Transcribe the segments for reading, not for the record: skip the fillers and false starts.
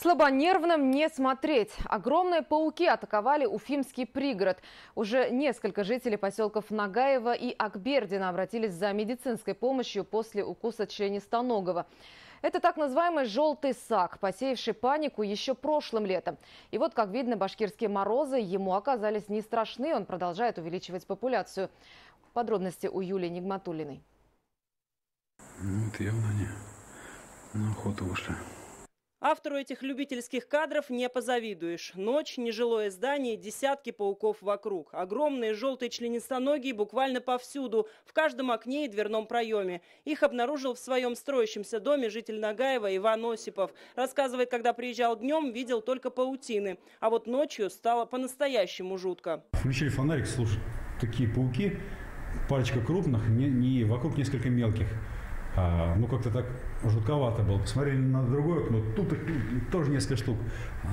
Слабонервным не смотреть. Огромные пауки атаковали Уфимский пригород. Уже несколько жителей поселков Нагаева и Акбердина обратились за медицинской помощью после укуса членистоногого. Это так называемый «желтый сак», посеявший панику еще прошлым летом. И вот, как видно, башкирские морозы ему оказались не страшны. Он продолжает увеличивать популяцию. Подробности у Юлии Нигматуллиной. Вот явно они на охоту вышли. Автору этих любительских кадров не позавидуешь. Ночь, нежилое здание, десятки пауков вокруг. Огромные желтые членистоногие буквально повсюду, в каждом окне и дверном проеме. Их обнаружил в своем строящемся доме житель Нагаева Иван Осипов. Рассказывает, когда приезжал днем, видел только паутины. А вот ночью стало по-настоящему жутко. Включили фонарик, слушай, такие пауки, парочка крупных, вокруг несколько мелких. Ну, как-то так жутковато было. Посмотрели на другое окно, тут их тоже несколько штук.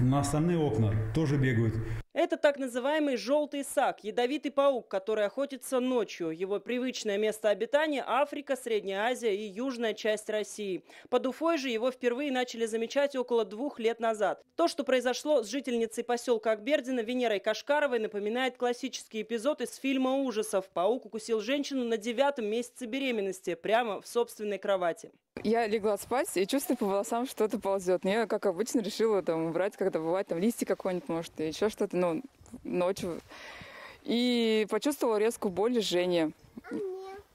На остальные окна тоже бегают. Это так называемый «желтый сак» – ядовитый паук, который охотится ночью. Его привычное место обитания – Африка, Средняя Азия и южная часть России. Под Уфой же его впервые начали замечать около 2 лет назад. То, что произошло с жительницей поселка Акбердина Венерой Кашкаровой, напоминает классический эпизод из фильма ужасов. Паук укусил женщину на 9-м месяце беременности, прямо в собственной кровати. Я легла спать и чувствую по волосам, что-то ползет. Я, как обычно, решила убрать, когда бывает листья какой-нибудь, может, и еще что-то, ночью. И почувствовала резкую боль и жжение.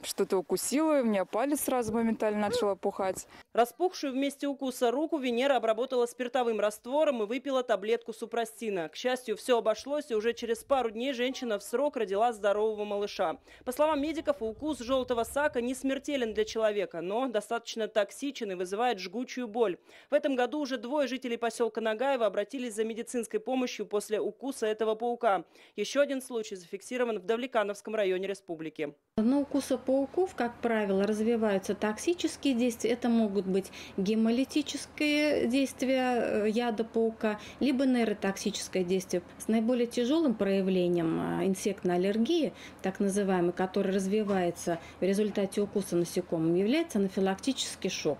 Что-то укусило, у меня палец сразу моментально начал опухать. Распухшую вместе укуса руку Венера обработала спиртовым раствором и выпила таблетку супрастина. К счастью, все обошлось, и уже через пару дней женщина в срок родила здорового малыша. По словам медиков, укус желтого сака не смертелен для человека, но достаточно токсичен и вызывает жгучую боль. В этом году уже 2 жителей поселка Нагаева обратились за медицинской помощью после укуса этого паука. Еще один случай зафиксирован в Давлекановском районе республики. На укусы пауков, как правило, развиваются токсические действия. Это могут быть гемолитические действия яда паука, либо нейротоксическое действие. С наиболее тяжелым проявлением инсектной аллергии, так называемой, которая развивается в результате укуса насекомым, является анафилактический шок.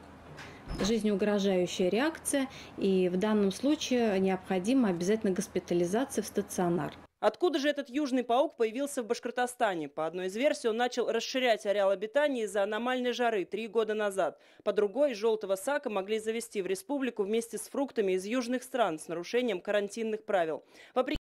Жизнеугрожающая реакция, и в данном случае необходима обязательно госпитализация в стационар. Откуда же этот южный паук появился в Башкортостане? По одной из версий, он начал расширять ареал обитания из-за аномальной жары 3 года назад. По другой, желтого сака могли завезти в республику вместе с фруктами из южных стран с нарушением карантинных правил.